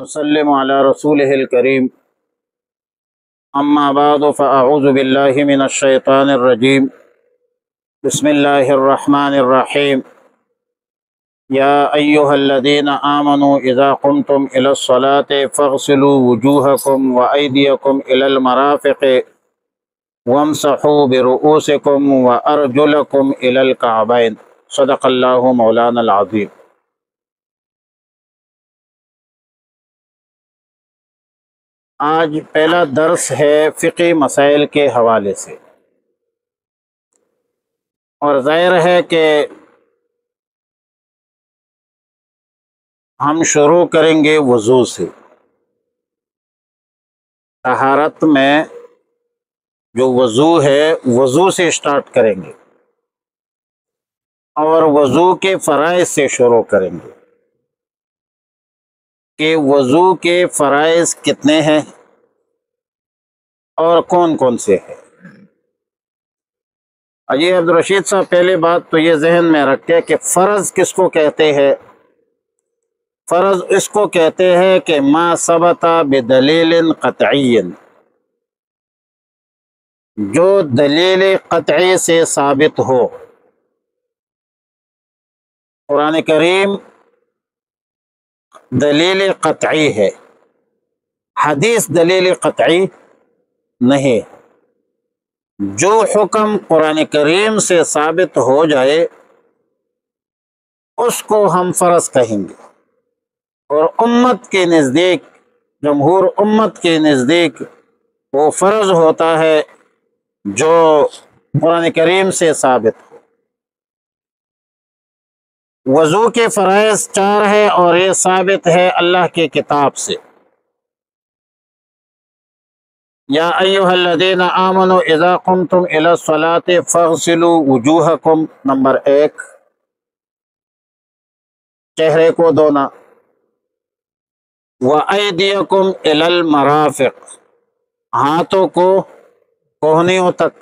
وسلم علی رسولہ الکریم اما بعد فاعوذ باللہ من الشیطان الرجیم بسم اللہ الرحمن الرحیم یا ایہا الذین آمنوا اذا قمتم الی الصلاة فاغسلوا وجوہکم وایدیکم الی المرافق وامسحوا برؤوسکم وارجلکم الی الکعبین صدق اللہ مولانا العظیم۔ آج پہلا درس ہے فقہی مسائل کے حوالے سے، اور ظاہر ہے کہ ہم شروع کریں گے وضو سے۔ طہارت میں جو وضو ہے وضو سے اسٹارٹ کریں گے، اور وضو کے فرائض سے شروع کریں گے کہ وضو کے فرائض کتنے ہیں اور کون کون سے ہیں۔ اجی عبدالرشید صاحب، پہلے بات تو یہ ذہن میں رکھتے کہ فرض کس کو کہتے ہیں؟ فرض اس کو کہتے ہیں کہ ما ثبت بدلیل قطعی، جو دلیل قطعی سے ثابت ہو۔ قرآن کریم دلیل قطعی ہے، حدیث دلیل قطعی نہیں۔ جو حکم قرآن کریم سے ثابت ہو جائے اس کو ہم فرض کہیں گے، اور امت کے نزدیک، جمہور امت کے نزدیک، وہ فرض ہوتا ہے جو قرآن کریم سے ثابت ہو۔ وضو کے فرائض 4 ہے، اور یہ ثابت ہے اللہ کی کتاب سے۔ یا ایھا الذین آمنوا اذا قمتم الی الصلاۃ فاغسلوا وجوہکم، نمبر 1، چہرے کو دھونا، وایدیکم الی المرافق، ہاتھوں کو کوہنیوں تک،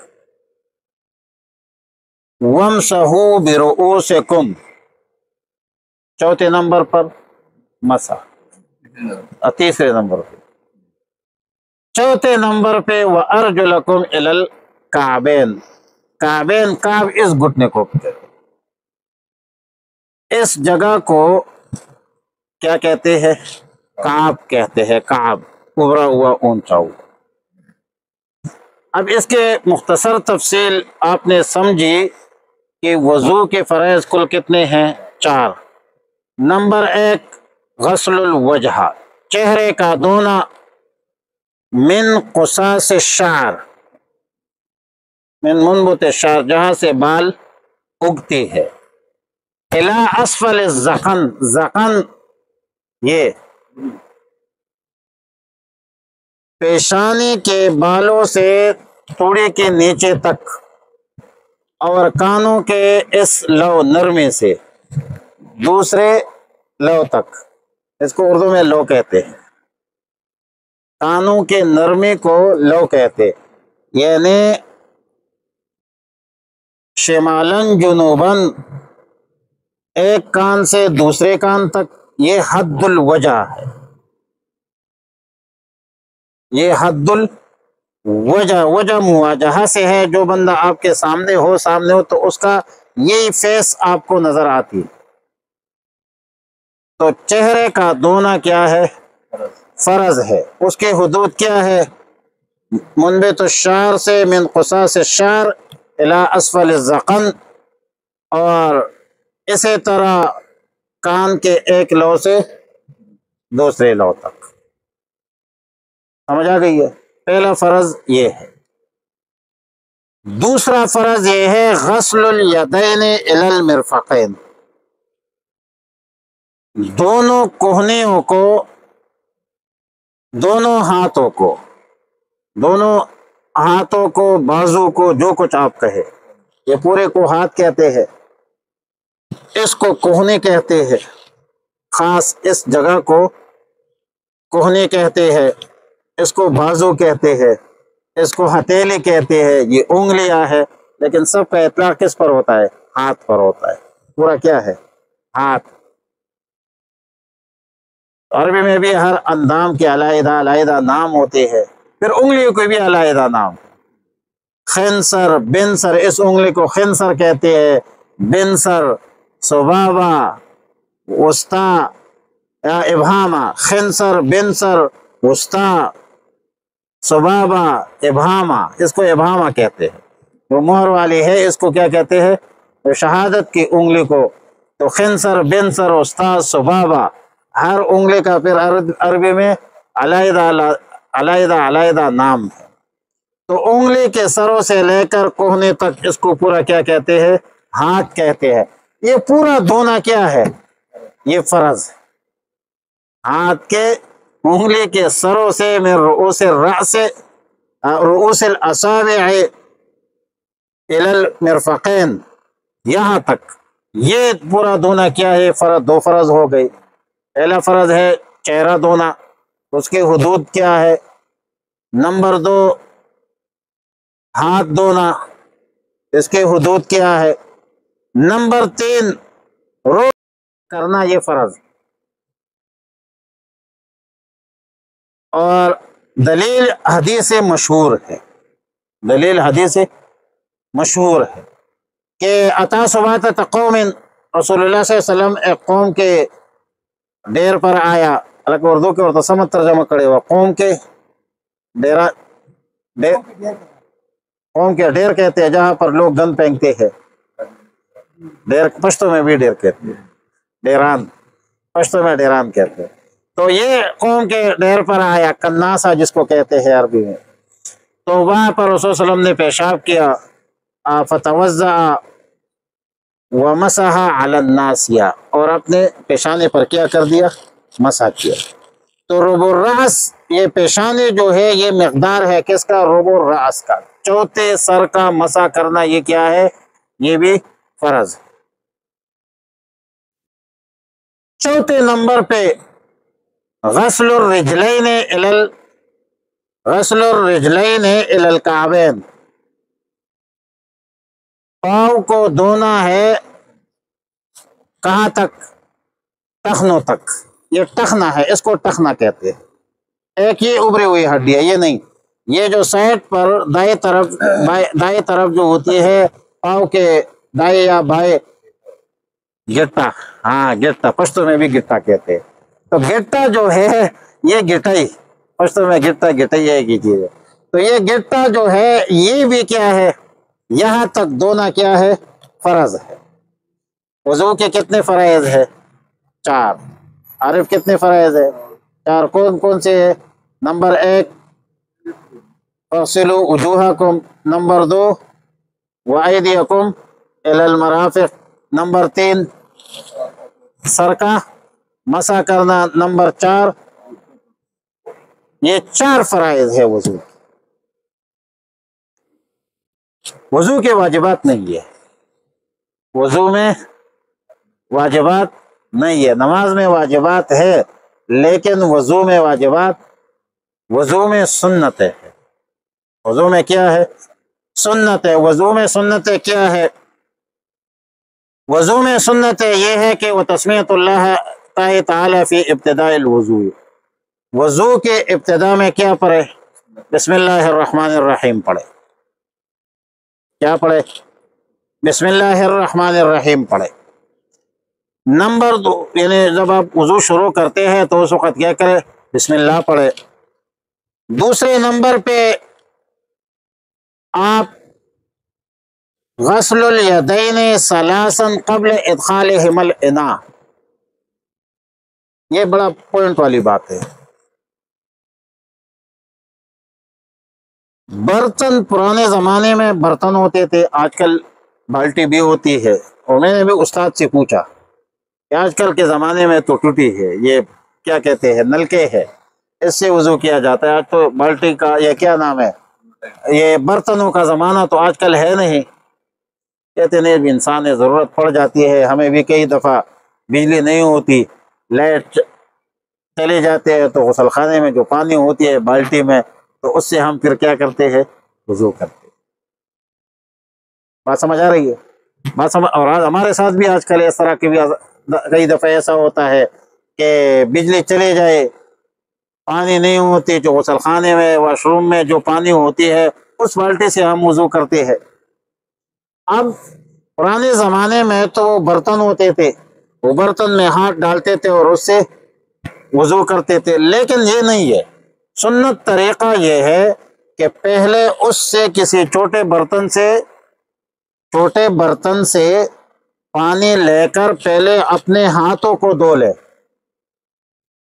وامسحوا برؤوسکم، چوتھے نمبر پر مسح، تیسرے نمبر پہ، چوتھے نمبر پہ وارجلکم الی الکعبین، کعبین، کعب اس گھٹنے کو کہتے ہیں۔ اس جگہ کو کیا کہتے ہیں؟ کعب کہتے ہیں، کعب، ابھرا ہوا، اونچا ہوا۔ اب اس کے مختصر تفصیل آپ نے سمجھی کہ وضو کے فرائض کل کتنے ہیں؟ 4۔ نمبر 1، غسل الوجہ، چہرے کا دھونا، من قصاص الشعر، من منبت الشعر، جہاں سے بال اگتے ہیں، الی اسفل الذقن، ذقن یہ پیشانی کے بالوں سے توڑے کے نیچے تک، اور کانوں کے اس لو نرمے سے دوسرے لو تک، اس کو اردو میں لو کہتے ہیں، کانوں کے نرمے کو لو کہتے، یعنی شمالاً جنوباً، ایک کان سے دوسرے کان تک، یہ حد الوجہ ہے، یہ حد الوجہ، وجہ مواجہہ سے ہے، جو بندہ آپ کے سامنے ہو تو اس کا یہی فیس آپ کو نظر آتی۔ تو چہرے کا دھونا کیا ہے؟ فرض ہے۔ اس کے حدود کیا ہے؟ منبت الشعر سے، من قصاص الشعر الی اسفل الذقن، اور اسی طرح کان کے ایک لو سے دوسرے لو تک۔ سمجھ آ گئی ہے؟ پہلا فرض یہ ہے۔ دوسرا فرض یہ ہے غسل الیدین الی المرفقین، دونوں کوہنیوں کو، دونوں ہاتھوں کو، بازو کو، جو کچھ آپ کہے، یہ پورے کو ہاتھ کہتے ہیں، اس کو کوہنی کہتے ہیں، خاص اس جگہ کو کوہنی کہتے ہیں، اس کو بازو کہتے ہیں، اس کو ہتھیلی کہتے ہیں، یہ انگلیاں ہے، لیکن سب کا اطلاق کس پر ہوتا ہے؟ ہاتھ پر ہوتا ہے۔ پورا کیا ہے؟ ہاتھ۔ عربی میں بھی ہر اندام کے علیحدہ علیحدہ نام ہوتے ہیں، پھر انگلیوں کے بھی علیحدہ نام. خنصر، بنصر، اس انگلی کو خنصر کہتے ہیں، بنصر، سبابہ، وسطی یا ابہامہ. خنصر، بنصر، وسطی، سبابہ، ابہامہ، اس کو ابہامہ کہتے ہیں. وہ مہر والی ہے اس کو کیا کہتے ہیں؟ وہ شہادت کی انگلی کو. تو خنصر، بنصر، وسطی، سبابہ، ہر انگلی کا پھر عربی میں علیحدہ علیحدہ علیحدہ نام ہے. تو انگلی کے سروں سے لے کر کوہنے تک اس کو پورا کیا کہتے ہیں؟ ہاتھ کہتے ہیں. یہ پورا دھونا کیا ہے؟ یہ فرض ہے. ہاتھ کے انگلی کے سروں سے من رؤوس الرأس، رؤوس الاصابع الی المرفقین، یہاں تک یہ پورا دھونا کیا ہے؟ فرض. دو فرض ہو گئی. پہلا فرض ہے چہرہ دھونا، اس کی حدود کیا ہے؟ نمبر 2 ہاتھ دھونا، اس کی حدود کیا ہے؟ نمبر 3 روز کرنا، یہ فرض. اور دلیل حدیث مشہور ہے، دلیل حدیث مشہور ہے کہ عطا صبات قوم، رسول اللہ صلی اللہ علیہ وسلم ایک قوم کے ڈیر پر آیا. حالانکہ اردو کے اور سمت ترجمہ کرے ہوا، قوم کے ڈیرا، قوم کے ڈیر کہتے ہیں جہاں پر لوگ گند پھینکتے ہیں. ڈیر پشتو میں بھی ڈیر کہتے ہیں، ڈیران پشتو میں ڈیران کہتے ہیں. تو یہ قوم کے ڈیر پر آیا، کناسا جس کو کہتے ہیں عربی میں. تو وہاں پر رسول صلی اللہ علیہ وسلم نے پیشاب کیا، فتوضأ ومسح علی الناسیہ، اور اپنے پیشانے پر کیا کر دیا؟ مسح کیا. تو ربع الرأس، یہ پیشانے جو ہے یہ مقدار ہے کس کا؟ ربع الرأس کا. چوتھے سر کا مسح کرنا یہ کیا ہے؟ یہ بھی فرض. چوتھے نمبر پہ غسل الرجلین غسل الرجلین الی الکعبین، پاؤں کو دھونا ہے کہاں تک؟ ٹخنوں تک. یہ ٹخنا ہے، اس کو ٹخنا کہتے ہیں. ایک یہ ابری ہوئی ہڈی ہے، یہ نہیں. یہ جو سائڈ پر دائیں طرف جو ہوتی ہے پاؤں کے دائیں یا بائیں، گٹا، ہاں گٹا، پشتو میں بھی گٹا کہتے ہیں. تو گٹا جو ہے یہ گٹائی، پشتو میں گٹا گٹائی ایک ہی چیز ہے. تو یہ گٹا جو ہے یہ بھی کیا ہے؟ یہاں تک دھونا کیا ہے؟ فرض ہے. وضو کے کتنے فرائض ہے؟ 4. عارف کتنے فرائض ہے؟ 4. کون کون سے ہے؟ نمبر 1 اغسلوا وجوہکم، نمبر 2 وایدیکم الی المرافق، نمبر 3 سر کا مسح کرنا، نمبر 4. یہ 4 فرائض ہے وضو. وضو کے واجبات نہیں ہے، وضو میں واجبات نہیں ہے. نماز میں واجبات ہے لیکن وضو میں واجبات، وضو میں سنت ہے. وضو میں کیا ہے؟ سنت ہے. وضو میں سنت کیا ہے؟ وضو میں سنت یہ ہے کہ وہ تسمیۃ اللہ تعالی فی ابتداء الوضو، وضو کے ابتدا میں کیا پڑھے؟ بسم اللہ الرحمن الرحیم پڑھے. کیا پڑھے؟ بسم اللہ الرحمن الرحیم پڑھے. نمبر 2 یعنی جب آپ وضو شروع کرتے ہیں تو اس وقت کیا کرے؟ بسم اللہ پڑھے. دوسرے نمبر پہ آپ غسل الیدین ثلاثا قبل ادخالہما الاناء، یہ بڑا پوائنٹ والی بات ہے. برتن پرانے زمانے میں برتن ہوتے تھے، آج کل بالٹی بھی ہوتی ہے. اور میں نے بھی استاد سے پوچھا کہ آج کل کے زمانے میں تو ٹوٹی ہے، یہ کیا کہتے ہیں، نلکے ہے، اس سے وضو کیا جاتا ہے. آج تو بالٹی کا یہ کیا نام ہے، یہ برتنوں کا زمانہ تو آج کل ہے نہیں. کہتے نہیں انسان ضرورت پڑ جاتی ہے، ہمیں بھی کئی دفعہ بجلی نہیں ہوتی، لائٹ چلے جاتے ہیں تو غسل خانے میں جو پانی ہوتی ہے بالٹی میں، تو اس سے ہم پھر کیا کرتے ہیں؟ وضو کرتے ہیں. بات سمجھ آ رہی ہے؟ بات سمجھ. اور ہمارے ساتھ بھی آج کل اس طرح کی بھی کئی دفعہ ایسا ہوتا ہے کہ بجلی چلی جائے، پانی نہیں ہوتی، جو غسل خانے میں واش روم میں جو پانی ہوتی ہے اس بالٹی سے ہم وضو کرتے ہیں۔ اب پرانے زمانے میں تو برتن ہوتے تھے، وہ برتن میں ہاتھ ڈالتے تھے اور اس سے وضو کرتے تھے، لیکن یہ نہیں ہے۔ سنت طریقہ یہ ہے کہ پہلے اس سے کسی چھوٹے برتن سے پانی لے کر پہلے اپنے ہاتھوں کو دھو لے،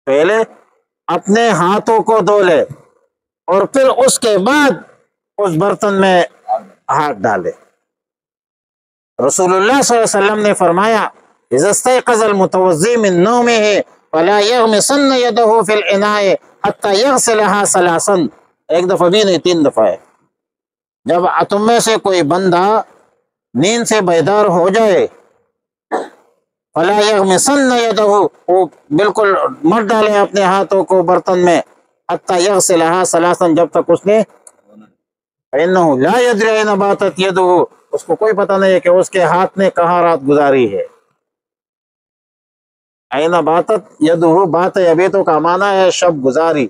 پہلے اپنے ہاتھوں کو دھو لے اور پھر اس کے بعد اس برتن میں ہاتھ ڈالے۔ رسول اللہ صلی اللہ علیہ وسلم نے فرمایا اذا استيقظ المتوضي من نومه فلا يغمسن يده في الاناء حتى يغسلها ثلاثا، ایک دفعہ بھی نہیں، 3 دفعہ ہے۔ جب تم میں سے کوئی بندہ نیند سے بیدار ہو جائے فلا يغمسن يده، وہ بالکل مت ڈالے اپنے ہاتھوں کو برتن میں، حتى يغسلها ثلاثا، جب تک اس نے فإنه لا يدري أين باتت يده، اس کو کوئی پتہ نہیں ہے کہ اس کے ہاتھ نے کہاں رات گزاری ہے۔ أين باتت يده، بات یبیتو کا معنی ہے شب گزاری،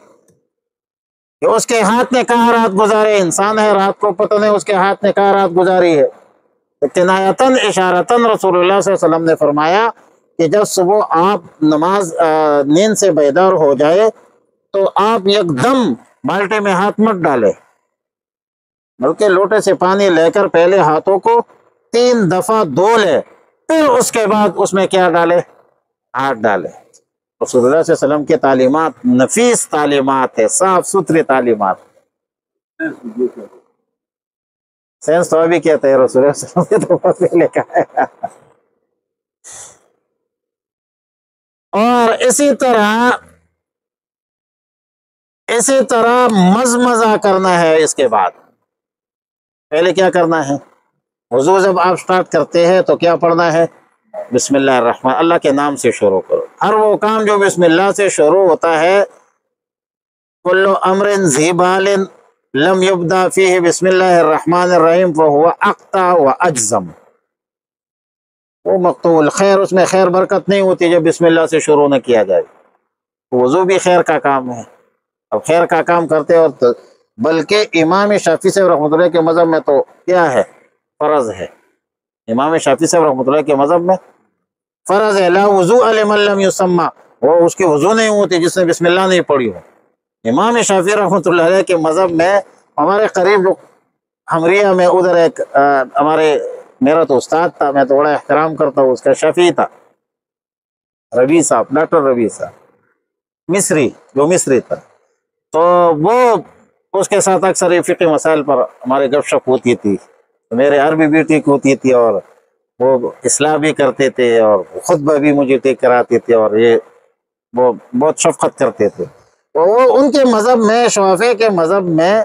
کہ اس کے ہاتھ نے کہاں رات گزارے۔ انسان ہے، رات کو پتہ نہیں اس کے ہاتھ نے کہاں رات گزاری ہے۔ کنایتاً اشارتاً رسول اللہ صلی اللہ علیہ وسلم نے فرمایا کہ جب صبح آپ نیند سے بیدار ہو جائے تو آپ یک دم بالٹی میں ہاتھ مت ڈالے، بلکہ لوٹے سے پانی لے کر پہلے ہاتھوں کو 3 دفعہ دھو لے، پھر اس کے بعد اس میں کیا ڈالے؟ ہاتھ ڈالے۔ رسول اللہ صلی اللہ علیہ وسلم کی تعلیمات نفیس تعلیمات ہے، صاف ستھری تعلیمات۔ سینس تو ابھی کہتے ہیں، رسول اللہ صلی اللہ علیہ وسلم نے تو بہت پہلے کہا ہے۔ اور اسی طرح مزمزہ کرنا ہے۔ اس کے بعد پہلے کیا کرنا ہے؟ وضو جب آپ سٹارٹ کرتے ہیں تو کیا پڑھنا ہے؟ بسم اللہ الرحمن، اللہ کے نام سے شروع کرو۔ ہر وہ کام جو بسم اللہ سے شروع ہوتا ہے، کل امر ذی بال لم یبدا فیہ بسم اللہ الرحمن الرحیم فہو اقطع و اجزم، وہ مقطوع الخیر، اس میں خیر برکت نہیں ہوتی جب بسم اللہ سے شروع نہ کیا جائے۔ وضو بھی خیر کا کام ہے۔ اب خیر کا کام کرتے اور بلکہ امام شافعی صاحب رحمۃ اللہ کے مذہب میں تو کیا ہے؟ فرض ہے۔ امام شافعی صاحب رحمۃ اللہ کے مذہب میں فرض ہے، لا وضوء لمن لم یسمى، وہ اس کی وضو نہیں ہوتی جس نے بسم اللہ نہیں پڑھی ہو۔ امام شافعی رحمۃ اللہ علیہ کے مذہب میں ہمارے قریب ہمریہ میں ادھر ایک میرا تو استاد تھا، میں تو بڑا احترام کرتا ہوں اس کا، شافعی تھا، ربیع صاحب، ڈاکٹر ربیع صاحب، مصری تھا۔ تو وہ اس کے ساتھ اکثر یہ فقہ مسائل پر ہمارے گپ شپ ہوتی تھی، میرے عربی بھی ٹھیک ہوتی تھی اور وہ اصلاح بھی کرتے تھے اور خطبہ بھی مجھے ٹھیک کراتے تھے، اور یہ وہ بہت شفقت کرتے تھے۔ وہ ان کے مذہب میں، شافعی کے مذہب میں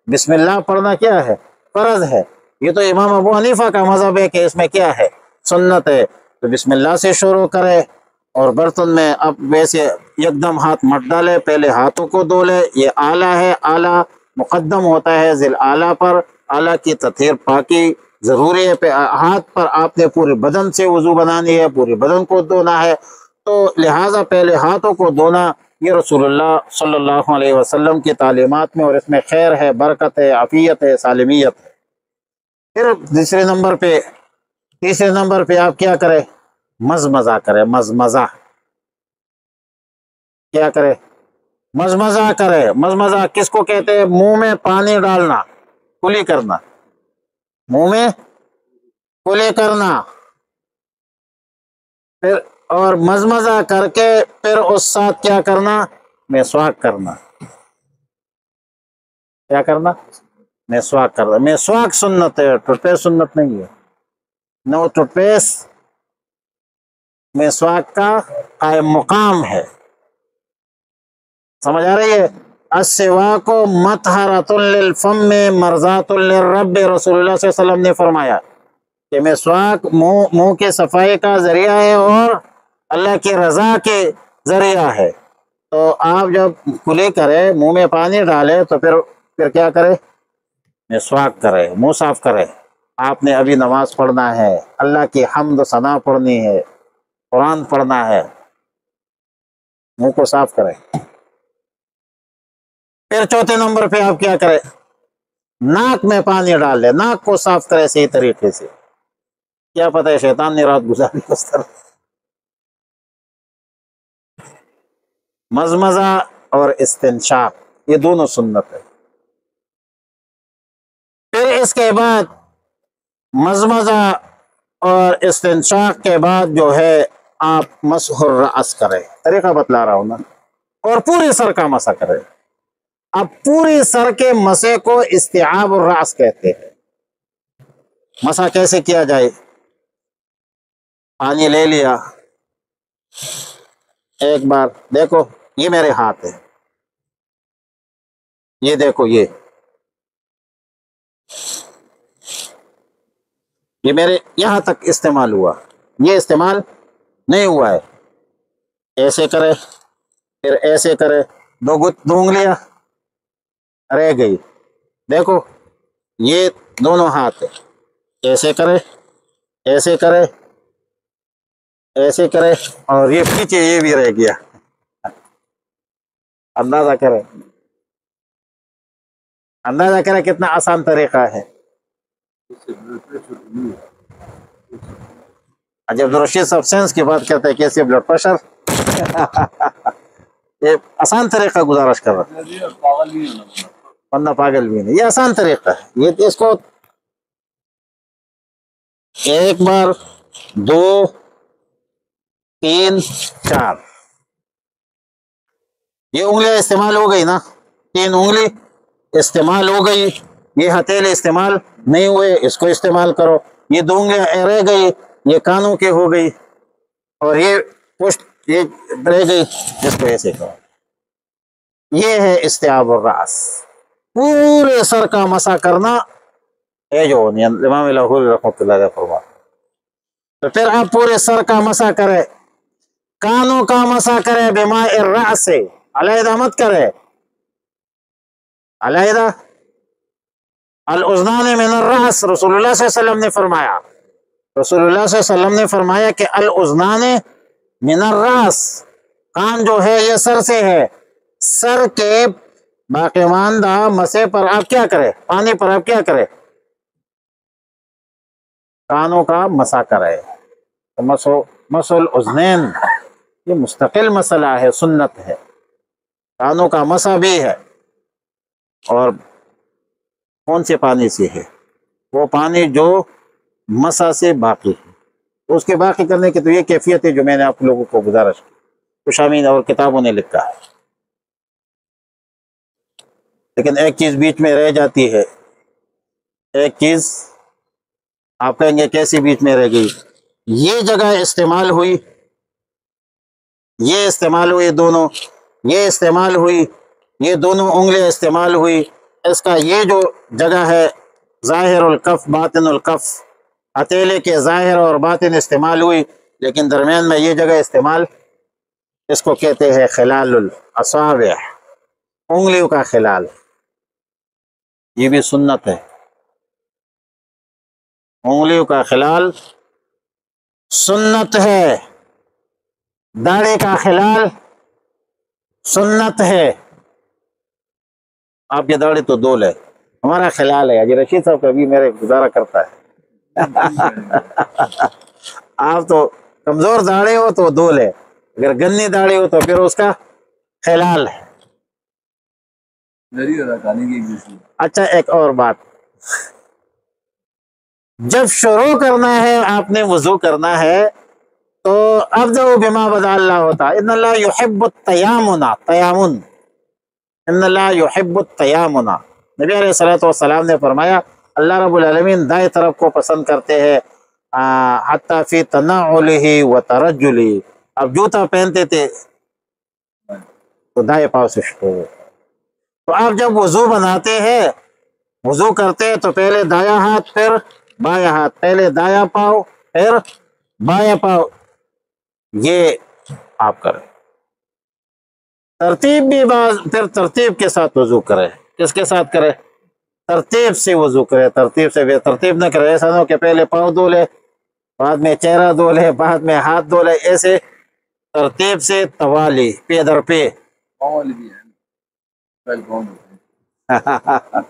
بسم اللہ پڑھنا کیا ہے؟ فرض ہے۔ یہ تو امام ابو حنیفہ کا مذہب ہے کہ اس میں کیا ہے؟ سنت ہے۔ تو بسم اللہ سے شروع کرے اور برتن میں اب ویسے یکدم ہاتھ مت ڈالے، پہلے ہاتھوں کو دھو لے۔ یہ آلہ ہے، آلہ مقدم ہوتا ہے ذیل آلہ پر، آلہ کی تطہیر پاکی ضروری ہے۔ ہاتھ پر آپ نے پورے بدن سے وضو بنانی ہے، پورے بدن کو دھونا ہے، تو لہٰذا پہلے ہاتھوں کو دھونا یہ رسول اللہ صلی اللہ علیہ وسلم کی تعلیمات میں، اور اس میں خیر ہے، برکت ہے، عافیت ہے، سالمیت ہے۔ پھر تیسرے نمبر پہ آپ کیا کرے؟ مزمزہ کرے۔ مزمزہ کیا کرے؟ مزمزہ کرے۔ مزمزہ کس کو کہتے ہیں؟ منہ میں پانی ڈالنا، کلی کرنا، منہ میں کلی کرنا، پھر اور مزمزہ کر کے پھر اس ساتھ کیا کرنا؟ مسواک کرنا۔ کیا کرنا؟ مسواک کرنا۔ مسواک سنت ہے، ٹوتھ پیسٹ سنت نہیں ہے۔ نو ٹوتھ پیسٹ مسواک کا قائم مقام ہے۔ سمجھ آ رہی ہے؟ السواک مطہرۃ للفم مرضات للرب، رسول اللہ صلی اللہ علیہ وسلم نے فرمایا کہ مسواک منہ کے صفائی کا ذریعہ ہے اور اللہ کی رضا کے ذریعہ ہے۔ تو آپ جب کلی کرے، منہ میں پانی ڈالے، تو پھر کیا کرے؟ مسواک کرے، منہ صاف کرے۔ آپ نے ابھی نماز پڑھنا ہے، اللہ کی حمد و ثنا پڑھنی ہے، قرآن پڑھنا ہے، منہ کو صاف کریں. پھر چوتھے نمبر پہ آپ کیا کریں؟ ناک میں پانی ڈال لیں، ناک کو صاف کرے صحیح طریقے سے. کیا پتہ ہے شیطان نے رات گزاری اس طرح. مزمزہ اور استنشاق یہ دونوں سنت ہے. پھر اس کے بعد مزمزہ اور استنشاق کے بعد جو ہے آپ مسح الرأس کریں. طریقہ بتلا رہا ہوں نا. اور پورے سر کا مسح کریں. اب پوری سر کے مسح کو استیعاب الرأس کہتے ہیں. مسح کیسے کیا جائے؟ پانی لے لیا ایک بار، دیکھو یہ میرے ہاتھ ہے، یہ دیکھو یہ میرے یہاں تک استعمال ہوا، یہ استعمال نہیں ہوا ہے. ایسے کرے، پھر ایسے کرے، دو انگلیاں رہ گئی. دیکھو یہ دونوں ہاتھ ہے، ایسے کرے، ایسے کرے، ایسے کرے، اور یہ پیچھے یہ بھی رہ گیا. اندازہ کرے، اندازہ کرے کتنا آسان طریقہ ہے. جب رشید صاحب سائنس کی بات کرتے ہیں کیسے بلڈ پریشر یہ آسان طریقہ گزارش کر رہا ہے. بندہ پاگل بھی نہیں، یہ آسان طریقہ ہے. یہ اس کو ایک بار، دو، تین، چار، یہ انگلیاں استعمال ہو گئی نا، 3 انگلی استعمال ہو گئی. یہ ہتھیلے استعمال نہیں ہوئے، اس کو استعمال کرو. یہ 2 انگلیاں رہ گئی، یہ کانوں کے ہو گئی، اور یہ پشت یہ رہ گئی، اس کو ایسے کرو. یہ ہے استیعاب الرأس، پورے سر کا مسح کرنا ہے جو امام لاہوری رحمۃ اللہ علیہ فرما. تو پھر آپ پورے سر کا مسح کرے، کانوں کا مسح کرے بماء الرأس سے، علیحدہ مت کرے. علیحدہ الاذنان من الرأس، رسول اللہ صلی اللہ علیہ وسلم نے فرمایا، رسول اللہ صلی اللہ علیہ وسلم نے فرمایا کہ الاذنان من الرأس، کان جو ہے یہ سر سے ہے. سر کے باقی ماندہ مسح پر آپ کیا کرے؟ پانی پر آپ کیا کرے؟ کانوں کا مسح کرے. مسح الاذنین یہ مستقل مسئلہ ہے، سنت ہے. کانوں کا مسح بھی ہے، اور کون سے پانی سے ہے؟ وہ پانی جو مسح سے باقی ہے. اس کے باقی کرنے کی تو یہ کیفیت ہے جو میں نے آپ لوگوں کو گزارش کی، کشامین اور کتابوں نے لکھا ہے. لیکن ایک چیز بیچ میں رہ جاتی ہے، ایک چیز آپ کہیں گے کیسی بیچ میں رہ گئی؟ یہ جگہ استعمال ہوئی، یہ استعمال ہوئی دونوں، یہ استعمال ہوئی، یہ دونوں انگلیاں استعمال ہوئی. اس کا یہ جو جگہ ہے ظاہر الکف باطن الکف، ہتھیلے کے ظاہر اور باطن استعمال ہوئی، لیکن درمیان میں یہ جگہ استعمال، اس کو کہتے ہیں خلال الاصابع، انگلیوں کا خلال. یہ بھی سنت ہے، انگلیوں کا خلال سنت ہے. داڑھی کا خلال سنت ہے. آپ کی داڑھی تو دول ہے، ہمارا خلال ہے. حاجی رشید صاحب کبھی میرے گزارا کرتا ہے آپ تو کمزور داڑھی ہو تو دول ہے، اگر گنی داڑھی ہو تو پھر اس کا خلال ہے. اچھا ایک اور بات، جب شروع کرنا ہے آپ نے وضو کرنا ہے تو ابدأ بما بدا اللہ ہوتا. ان اللہ یحب التیامن، تیامن، ان اللہ یحب التیامن. نبی علیہ الصلوۃ والسلام نے فرمایا اللہ رب العالمین دائیں طرف کو پسند کرتے ہیں، حتی فی تنعلہ و ترجلہ. اب جوتا پہنتے تھے تو دائیں پاؤں سے شروع. تو آپ جب وضو بناتے ہیں، وضو کرتے ہیں، تو پہلے دایاں ہاتھ پھر بایاں ہاتھ، پہلے دایاں پاؤں پھر بایاں پاؤں، یہ آپ کریں. ترتیب بھی پھر ترتیب کے ساتھ وضو کرے. کس کے ساتھ کرے؟ ترتیب سے وضو کرے. ترتیب سے بے ترتیب نہ کرے. ایسا نہ ہو کہ پہلے پاؤں دھو لے، بعد میں چہرہ دھو لے، بعد میں ہاتھ دھو لے. ایسے ترتیب سے توالی، پے در پہ. پاؤں والی بھی ہے، پہلے پاؤں ہوتے ہیں۔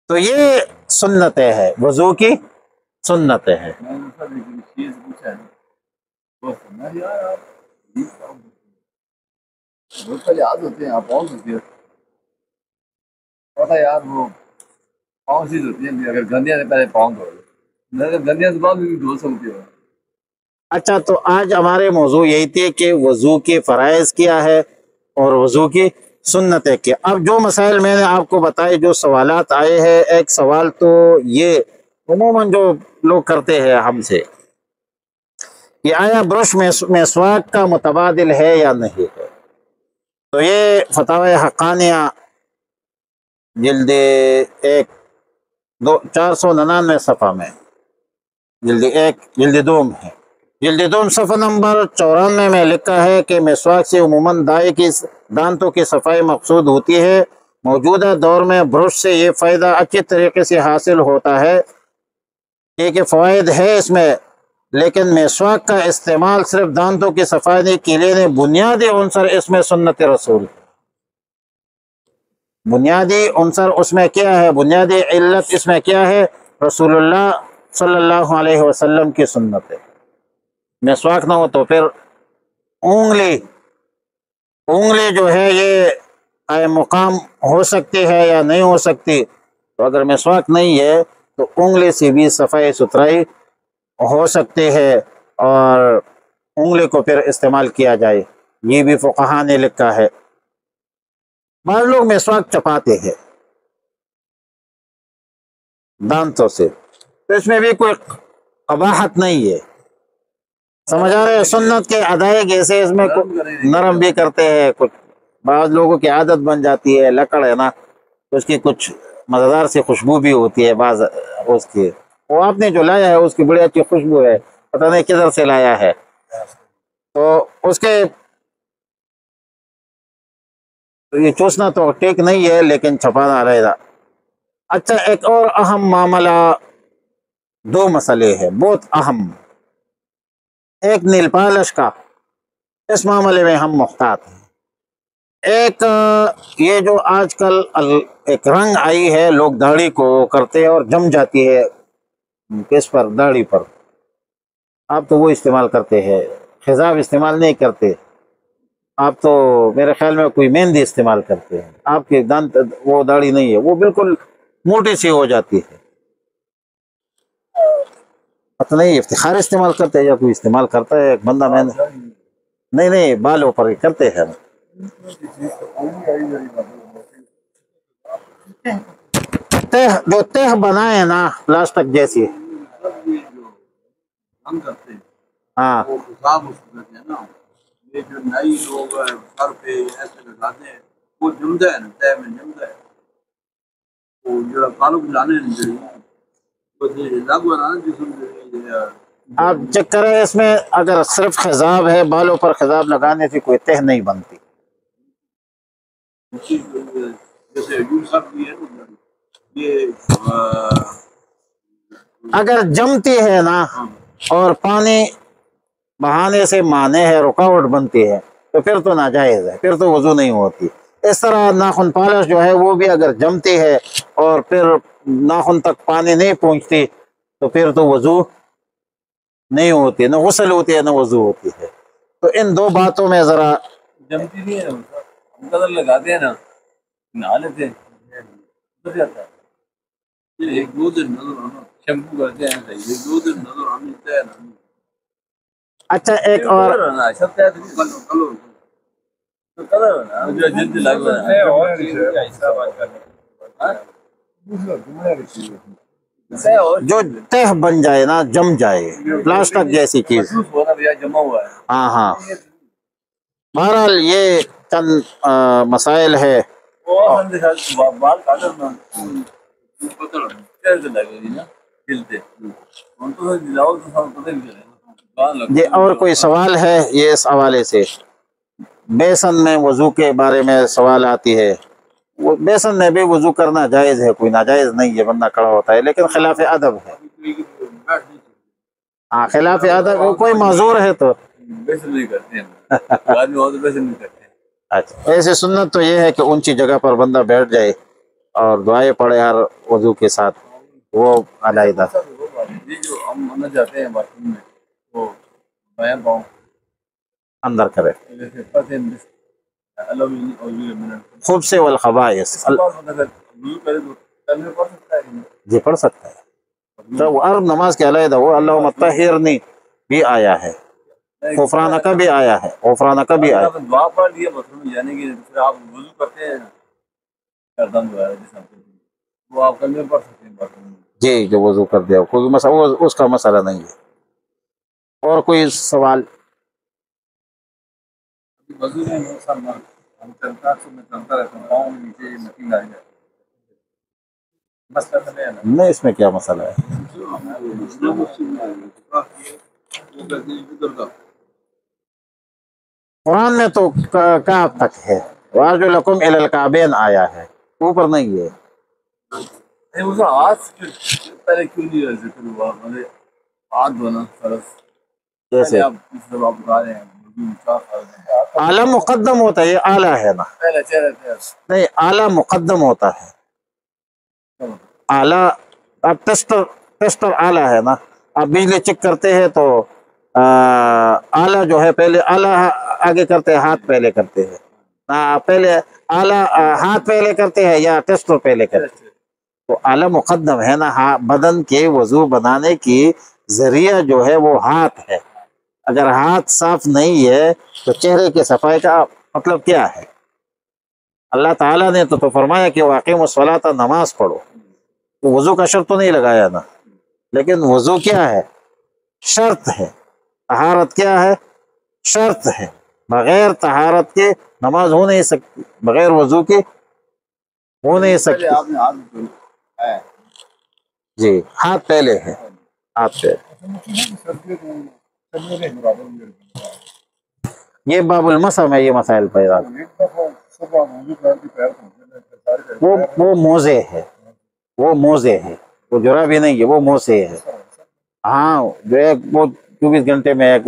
تو یہ سنتیں ہے، وضو کی سنتیں ہیں. میں نے سب ایک چیز پوچھا ہے، وہ سننا یار آپ بہت پہلے یاد ہوتے ہیں، آپ پاؤں ہوتے ہیں، پتا یار وہ پاؤں چیز ہوتی ہیں، اگر گندیاں سے پہلے پاؤں دھو لو، گندیاں سے بعد بھی دھو سکتے ہو۔ اچھا، تو آج ہمارے موضوع یہی تھے کہ وضو کے فرائض کیا ہے اور وضو کی سنتیں کیا. اب جو مسائل میں نے آپ کو بتائے، جو سوالات آئے ہیں، ایک سوال تو یہ عموماً جو لوگ کرتے ہیں ہم سے کہ آیا برش مسواک کا متبادل ہے یا نہیں ہے. تو یہ فتاوی حقانیہ جلد 499 صفحہ میں، جلد 1 جلد 2 میں ہے. جلد 2 صفحہ نمبر 94 میں لکھا ہے کہ مسواک سے عموماً دانتوں کی صفائی مقصود ہوتی ہے. موجودہ دور میں برش سے یہ فائدہ اچھی طریقے سے حاصل ہوتا ہے کہ فوائد ہے اس میں، لیکن مسواک کا استعمال صرف دانتوں کی صفائی کے لیے نہیں. بنیادی عنصر اس میں سنت رسول، بنیادی عنصر اس میں کیا ہے، بنیادی علت اس میں کیا ہے، رسول اللہ صلی اللہ علیہ وسلم کی سنت ہے. مسواک نہ ہو تو پھر انگلی جو ہے یہ قائم مقام ہو سکتی ہے یا نہیں ہو سکتی. تو اگر مسواک نہیں ہے تو انگلی سے بھی صفائی ستھرائی ہو سکتی ہے اور انگلی کو پھر استعمال کیا جائے. یہ بھی فقہاء نے لکھا ہے. بعض لوگ مسواک چپاتے ہیں دانتوں سے، تو اس میں بھی کوئی قباحت نہیں ہے. سمجھ آ رہے ہیں؟ سنت کے ادائیگی سے اس میں نرم بھی کرتے ہیں. کچھ بعض لوگوں کی عادت بن جاتی ہے، لکڑ ہے نا، تو اس کی کچھ مزیدار سی خوشبو بھی ہوتی ہے. بعض اس کی، وہ آپ نے جو لایا ہے اس کی بڑی اچھی خوشبو ہے، پتہ نہیں کدھر سے لایا ہے. تو اس کے یہ چوسنا تو ٹھیک نہیں ہے، لیکن چھپانا رہے گا. اچھا، ایک اور اہم معاملہ، 2 مسئلے ہیں بہت اہم. ایک نیل پالش کا، اس معاملے میں ہم محتاط ہیں. ایک یہ جو آج کل ایک رنگ آئی ہے، لوگ داڑھی کو کرتے ہیں اور جم جاتی ہے کس پر، داڑھی پر. آپ تو وہ استعمال کرتے ہیں، خضاب استعمال نہیں کرتے. آپ تو میرے خیال میں کوئی مہندی استعمال کرتے ہیں. آپ کے دانت وہ داڑھی نہیں ہے، وہ بالکل موٹی سی ہو جاتی ہے. پتہ نہیں افتخار استعمال کرتے ہیں یا کوئی استعمال کرتا ہے. ایک بندہ میں نے، نہیں بالوں پر ہی کرتے ہیں. جو تہ بنائے نا پلاسٹک جیسی، ہم کرتے ہیں ہاں وہ حساب اس کو کہتے ہیں نا، یہ جو نئی لوگ سر پہ ایسے لگاتے ہیں وہ جمتا ہے نا، تہ میں جمتا ہے. وہ جو کالو جانے لاگو ہے نا جسم آپ چیک کریں، اس میں اگر صرف خضاب ہے، بالوں پر خضاب لگانے سے کوئی تہ نہیں بنتی. جیسے یوں سب بھی ہے نا، یہ اگر جمتی ہے نا اور پانی بہانے سے مانے ہے، رکاوٹ بنتی ہے، تو پھر تو ناجائز ہے، پھر تو وضو نہیں ہوتی. اس طرح ناخن پالش جو ہے وہ بھی اگر جمتی ہے اور پھر ناخن تک پانی نہیں پہنچتی تو پھر تو وضو نہیں ہوتی، نہ غسل ہوتی ہے نہ وضو ہوتی ہے. تو ان 2 باتوں میں ذرا جمتی نہیں ہے. ہم قدر لگاتے ہیں نا، نہا لیتے ہیں، اتر جاتا ہے. ایک 2 دن نظر آنا، شیمپو کرتے ہیں صحیح، 1-2 دن نظر آنی طے نہ. اچھا ایک اور سب طے کلو جو جلد لگ جو تہ بن جائے نا، جم جائے، پلاسٹک جیسی چیز. جمع ہوا ہے. ہاں بہرحال یہ چند مسائل ہے. بال کاٹر نا لگے گی نا جلتے تو جلاؤ تو سب پتہ نہیں چلے. یہ اور کوئی سوال ہے یہ اس حوالے سے؟ بیسن میں وضو کے بارے میں سوال آتی ہے. وہ بیسن میں بھی وضو کرنا جائز ہے، کوئی ناجائز نہیں ہے، بندہ کھڑا ہوتا ہے، لیکن خلاف ادب ہے. ہاں خلاف عادت کوئی معذور ہے تو ویسے نہیں کرتے ہیں، آدمی ہو تو ویسے نہیں کرتے ہیں۔ اچھا، ویسے سنت تو یہ ہے کہ اونچی جگہ پر بندہ بیٹھ جائے اور دعائیں پڑھے ہر وضو کے ساتھ، وہ علیحدہ یہ جو ہم اندر جاتے ہیں باتھ روم میں، وہ بایاں پاؤں اندر کرے. جیسے پتہ نہیں خوب سے والخبائث وضو کرے تو کلمے پڑھ سکتا ہے؟ جی پڑھ سکتا ہے. تو عرب نماز کے علیحدہ وہ اللہم طہرنی بھی آیا ہے، غفرانہ کا بھی آیا ہے، غفرانہ کا بھی آیا ہے. دعا پڑھ لیا باتھ روم میں جانے کی، پھر آپ وضو کرتے ہیں گردن وغیرہ جیسا وہ آپ کلمے پڑھ سکتے ہیں باتھ روم میں۔ جی جو وضو کر دیا کوئی مسئلہ، وہ اس کا مسئلہ نہیں ہے. اور کوئی سوال؟ وضو میں ہم چلتا میں چلتا رہتا ہوں، پاؤں میں نیچے مٹی لائی جاتی ہے، مسئلہ تو نہیں ہے نا؟ نہیں اس میں کیا مسئلہ ہے. قرآن میں تو کعب تک ہے، وارجلکم الی الکعبین آیا ہے، اوپر نہیں ہے. نہیں وہ ہاتھ پہلے کیوں نہیں ذکر ہوا؟ مطلب ہاتھ دھونا فرض، جیسے پہلے آپ اس طرح آپ بتا رہے ہیں وضو کیا فرض ہے؟ اعلیٰ مقدم ہوتا ہے، یہ اعلیٰ ہے نا، پہلے چہرے پہ نہیں اعلیٰ مقدم ہوتا ہے. اعلیٰ اب ٹیسٹر اعلیٰ ہے نا، آپ بجلی چیک کرتے ہیں تو اعلیٰ جو ہے پہلے اعلیٰ آگے کرتے ہیں، ہاتھ پہلے کرتے ہیں. پہلے اعلیٰ ہاتھ پہلے کرتے ہیں یا ٹیسٹر پہلے کرتے ہیں؟ تو اعلیٰ مقدم ہے نا. بدن کے وضو بنانے کی ذریعہ جو ہے وہ ہاتھ ہے. اگر ہاتھ صاف نہیں ہے تو چہرے کے صفائی کا مطلب کیا ہے؟ اللہ تعالیٰ نے تو فرمایا کہ واقعی الصلاۃ، نماز پڑھو. تو وضو کا شرط تو نہیں لگایا نا، لیکن وضو کیا ہے؟ شرط ہے. طہارت کیا ہے؟ شرط ہے. بغیر طہارت کے نماز ہو نہیں سکتی، بغیر وضو کے ہو نہیں سکتی. آپ نے ہاتھ دھویا ہے، جی ہاتھ پہلے ہے، ہاتھ پہلے. یہ باب المسح میں یہ مسائل پیدا وہ موزے ہے، وہ موزے ہے، وہ جرا بھی نہیں ہے، وہ موزے ہے. ہاں جو وہ 24 گھنٹے میں ایک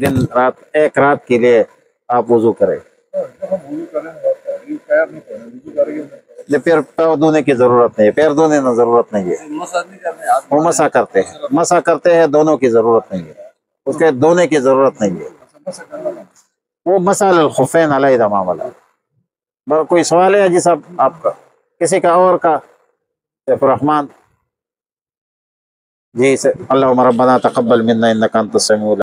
دن رات، ایک رات کے لیے آپ وضو کریں. پیر دھونے کی ضرورت نہیں ہے، پیر دھونے کی ضرورت نہیں ہے. وہ مسح کرتے ہیں، مسح کرتے ہیں، دونوں کی ضرورت نہیں ہے، اس کے دھونے کی ضرورت نہیں ہے. وہ مسح الخفین علیہ معاملہ. کوئی سوال ہے جی صاحب آپ کا، کسی کا اور کا؟ سیف الرحمن جی اللہم ربنا تقبل منا انک انت السمیع